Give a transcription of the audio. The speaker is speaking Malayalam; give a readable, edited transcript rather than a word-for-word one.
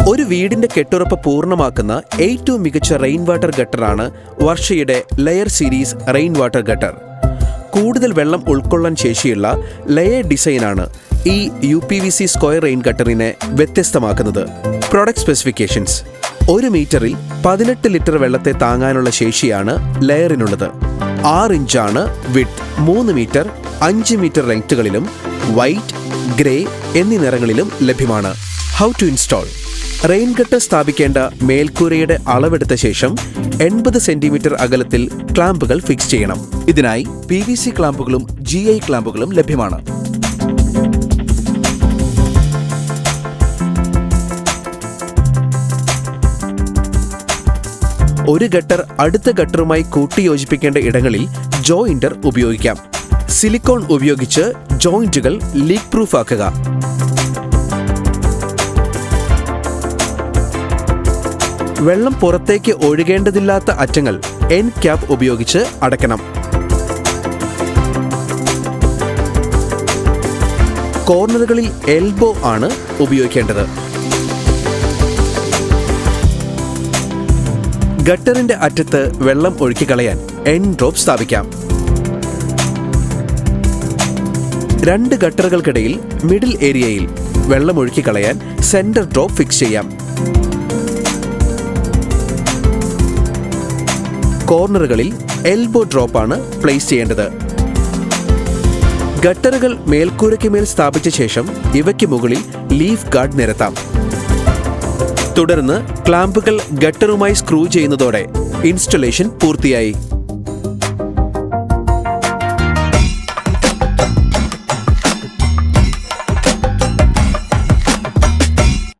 ഒരു വീടിന്റെ കെട്ടുറപ്പ് പൂർണ്ണമാക്കുന്ന ഏറ്റവും മികച്ച റെയിൻ വാട്ടർ ഗട്ടറാണ് വർഷയുടെ layer series rain water gutter. കൂടുതൽ വെള്ളം ഉൾക്കൊള്ളാൻ ശേഷിയുള്ള ലെയർ ഡിസൈനാണ് ഈ UPVC സ്ക്വയർ റെയിൻ ഗട്ടറിനെ വ്യത്യസ്തമാക്കുന്നത്. പ്രൊഡക്റ്റ് സ്പെസിഫിക്കേഷൻസ്: 1 മീറ്ററിൽ 18 ലിറ്റർ വെള്ളത്തെ താങ്ങാനുള്ള ശേഷിയാണ് ലെയറിനുള്ളത്. 6 ഇഞ്ചാണ് വിഡ്ത്ത്. 3 മീറ്റർ, 5 മീറ്റർ ലെങ്ത്തുകളിലും വൈറ്റ്, ഗ്രേ എന്നീ നിറങ്ങളിലും ലഭ്യമാണ്. How to install: rain gutter സ്ഥാപിക്കേണ്ട മേൽക്കൂരയുടെ അളവെടുത്ത ശേഷം 80 സെന്റിമീറ്റർ അകലത്തിൽ ക്ലാമ്പുകൾ ഫിക്സ് ചെയ്യണം. ഇതിനായി PVC ക്ലാമ്പുകളും GI ക്ലാമ്പുകളും ലഭ്യമാണ്. ഒരു ഗട്ടർ അടുത്ത ഗട്ടറുമായി കൂട്ടിയോജിപ്പിക്കേണ്ട ഇടങ്ങളിൽ ജോയിന്റർ ഉപയോഗിക്കാം. സിലിക്കോൺ ഉപയോഗിച്ച് ജോയിന്റുകൾ ലീക്ക് പ്രൂഫ് ആക്കുക. വെള്ളം പുറത്തേക്ക് ഒഴുകേണ്ടതില്ലാത്ത അറ്റങ്ങൾ എൻഡ് ക്യാപ്പ് ഉപയോഗിച്ച് അടയ്ക്കണം. കോർണറുകളിൽ എൽബോ ആണ് ഉപയോഗിക്കേണ്ടത്. ഗട്ടറിന്റെ അറ്റത്ത് വെള്ളം ഒഴുക്കിക്കളയാൻ എൻഡ് ഡ്രോപ്പ് സ്ഥാപിക്കാം. 2 ഗട്ടറുകൾക്കിടയിൽ മിഡിൽ ഏരിയയിൽ വെള്ളം ഒഴുക്കിക്കളയാൻ സെന്റർ ഡ്രോപ്പ് ഫിക്സ് ചെയ്യാം. കോർണറുകളിൽ എൽബോ ഡ്രോപ്പാണ് പ്ലേസ് ചെയ്യേണ്ടത്. ഗട്ടറുകൾ മേൽക്കൂരയ്ക്ക് മേൽ സ്ഥാപിച്ച ശേഷം ഇവയ്ക്ക് മുകളിൽ ലീഫ് ഗാർഡ് നിരത്താം. തുടർന്ന് ക്ലാമ്പുകൾ ഗട്ടറുമായി സ്ക്രൂ ചെയ്യുന്നതോടെ ഇൻസ്റ്റലേഷൻ പൂർത്തിയായി.